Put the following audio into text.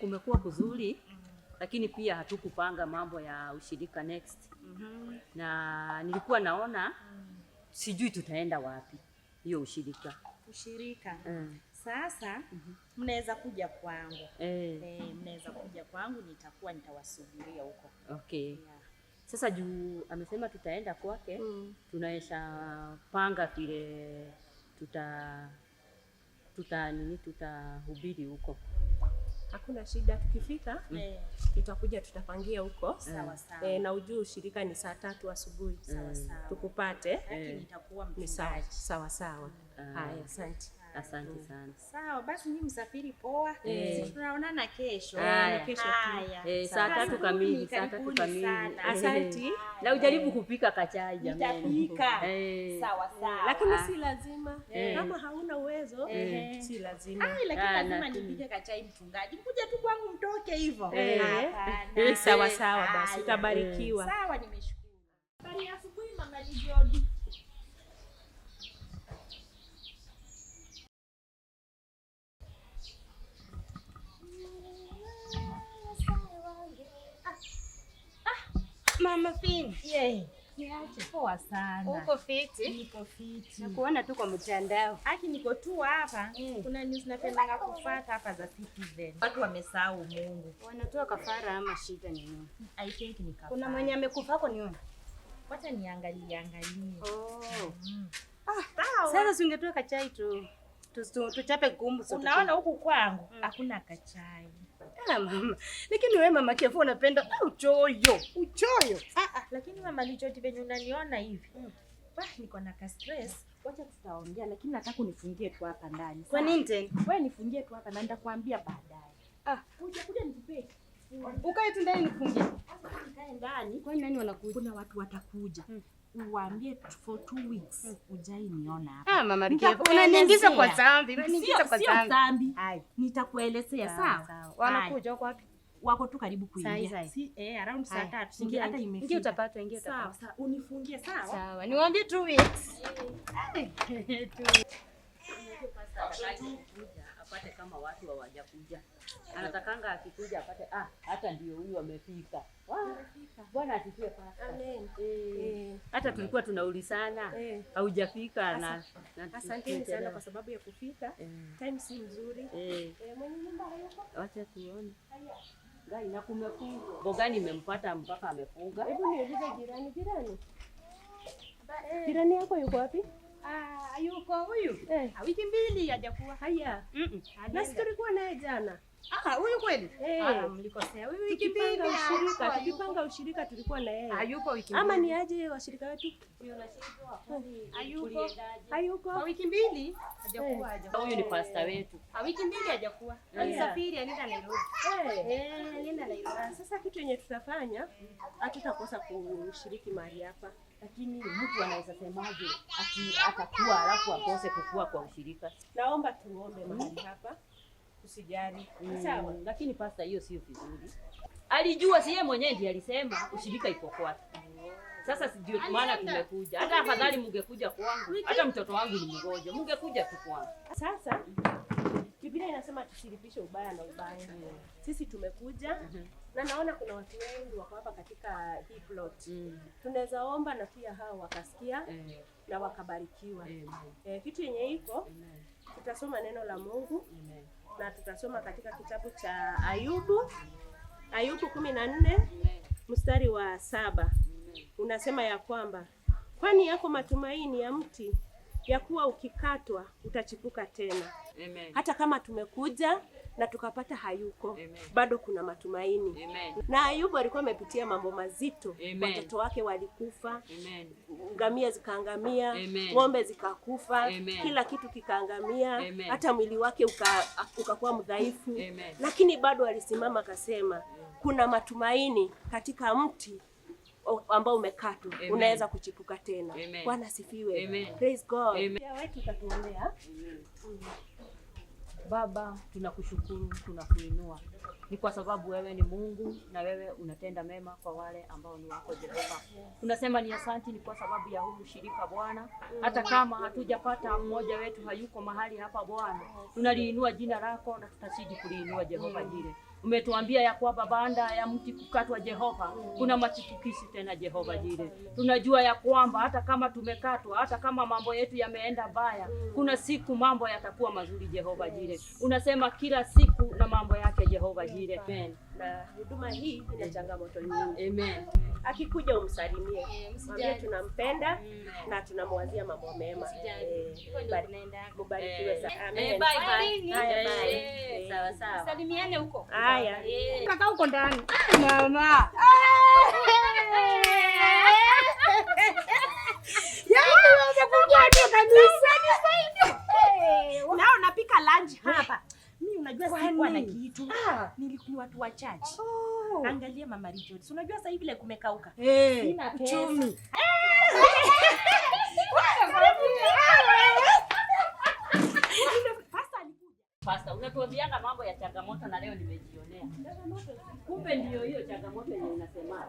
kumekuwa kuzuri, lakini pia hatukupanga mambo ya ushirika next. Na nilikuwa naona sijui tutaenda wapi hiyo ushirika. Sasa mnaweza kuja kwangu. Mnaweza kuja kwangu, nitawasubiria huko. Okay. Yeah. Sasa juu amesema tutaenda kwake, tunaesha panga vile tutahubiri huko. Hakuna shida, tukifika tutakuja tutapangia huko. Sawa sawa. Na ujue ushirika ni saa 3 asubuhi. Sawa sawa. Tukupate. Lakini nitakuwa mchungaji. Sawa sawa. Haya, asante. Asante sana. Sawa, basi mimi msafiri poa. Sisi tunaonana kesho. Kesho. Saa 3 kamili, saa 3 kamili. Asante. Na ujaribu kupika kachai jamani. Nitapika. Sawa sawa. Lakini si lazima. Kama hauna uwezo, si lazima. Lakini lazima nipike kachai mchungaji. Kuja tu kwangu mtoke hivyo. Sawa sawa basi, utabarikiwa. Sawa, nimeshukuru. Habari ya asubuhi mama Jodi. Mama Fini. Niache poa sana. Uko fiti? Niko fiti. Nakuona tu kwa mtandao. Niko tu hapa. Kuna news napenda kufuata hapa za Citizen. Watu wamesahau Mungu. Wanatoa kafara ama shida ni nini? I think ni kafara. Kuna mwenye amekufa hapo niona. Wacha niangalie. Sawa. Sasa singetoa kachai tu. Tuchape gumu sote. Unaona huku kwangu hakuna kachai. Mama. Lakini wewe mama Kefu unapenda uchoyo. Lakini mama Lichoti venye unaniona hivi. Niko na ka stress. Wacha tutaongea, lakini nataka unifungie tu hapa ndani. Kwa nini tena? Wewe nifungie tu hapa na nitakwambia baadaye. Kuja nikupe. Ukae tu ndani nifungie. Nikae ndani. Kwa nini wanakuja? Kuna watu watakuja. Uwaambie for 2 weeks ujai niona hapa. Mama Kefu unaniingiza kwa dhambi. Sio dhambi. Nitakuelezea sawa. Wanakuja wako wapi? Wako tu karibu kuingia. Around saa 3. Ingia hata imefika. Ingia utapata. Sawa. Unifungie sawa? Sawa. Niwaambie 2 weeks. Apate kama watu hawajakuja. Anatakanga akikuja apate hata ndio huyu amefika. Bwana asifiwe pasta. Amen. Hata tulikuwa tunaulizana haujafika na asanteni sana kwa sababu ya kufika. Time si nzuri. Mwenye nyumba hayuko. Wacha tuone. Gai na kumefunga. Bogani imempata mpaka amefunga. Hebu niulize jirani. Jirani yako yuko wapi? Yuko huyu. Wiki mbili hajakuwa. Haya. Na sisi tulikuwa naye jana. Huyu kweli? Mlikosea. Huyu wiki mbili tukipanga ushirika tulikuwa na yeye. Hayuko wiki mbili. Ama ni aje washirika wetu? Hayuko. Kwa wiki mbili hajakuwa. Huyu ni pasta wetu. Wiki mbili hajakuwa. Alisafiri anaenda Nairobi. Anaenda Nairobi. Sasa kitu yenye tutafanya hatutakosa kushiriki mahali hapa. Lakini mtu anaweza semaje atakuwa alafu akose kukua kwa ushirika? Naomba tuombe mahali hapa. Usijali. Sawa. Lakini pasta hiyo sio vizuri. Alijua si yeye mwenyewe ndiye alisema ushirika iko kwake. Sasa ndio maana tumekuja. Hata afadhali mungekuja kwangu. Hata mtoto wangu ni mgonjwa. Mungekuja tu kwangu. Sasa Biblia inasema tusilipishe ubaya na ubaya. Sisi tumekuja na naona kuna watu wengi wako hapa katika hii plot. Tunaweza omba na pia hao wakasikia na wakabarikiwa. Kitu yenye iko tutasoma neno la Mungu. Na tutasoma katika kitabu cha Ayubu 14 mstari wa 7. Unasema ya kwamba kwani yako matumaini ya mti ya kuwa ukikatwa utachipuka tena. Hata kama tumekuja na tukapata hayuko, bado kuna matumaini. Na Ayubu alikuwa amepitia mambo mazito. Watoto wake walikufa, ngamia zikaangamia, ng'ombe zikakufa, kila kitu kikaangamia, hata mwili wake ukakuwa mdhaifu. Lakini bado alisimama akasema kuna matumaini katika mti ambao umekatwa, unaweza kuchipuka tena. Bwana asifiwe. Praise God. Pia wewe tutatuombea. Baba, tunakushukuru, tunakuinua. Ni kwa sababu wewe ni Mungu na wewe unatenda mema kwa wale ambao ni wako Jehova. Tunasema ni asante, ni kwa sababu ya huu shirika Bwana. Hata kama hatujapata mmoja wetu hayuko mahali hapa Bwana, tunaliinua jina lako na tutazidi kuliinua Jehova Jire. Umetuambia ya kwamba baada ya mti kukatwa Jehova, kuna machipukizi tena Jehova Jire. Tunajua ya kwamba hata kama tumekatwa, hata kama mambo yetu yameenda baya, kuna siku mambo yatakuwa mazuri Jehova Jire. Unasema kila siku na mambo yake Jehova Jire. Amen. Na huduma hii ina changamoto nyingi. Amen. Akikuja umsalimie. Mwambie tunampenda na tunamwazia mambo mema. Kubarikiwe sana. Amen. Bye. Haya, bye. Sawa sawa. Salimiane huko. Haya. Kaka huko ndani. Mama. Nao napika lunch hapa. Mimi unajua sikuwa na kitu. Nilikuwa watu wachache. Angalia Mama Richard. Unajua sasa hivi ile kumekauka. Sina pesa. Pastor, unatuambianga mambo ya changamoto na leo nimejionea. Kumbe ndio hiyo changamoto yenye unasema.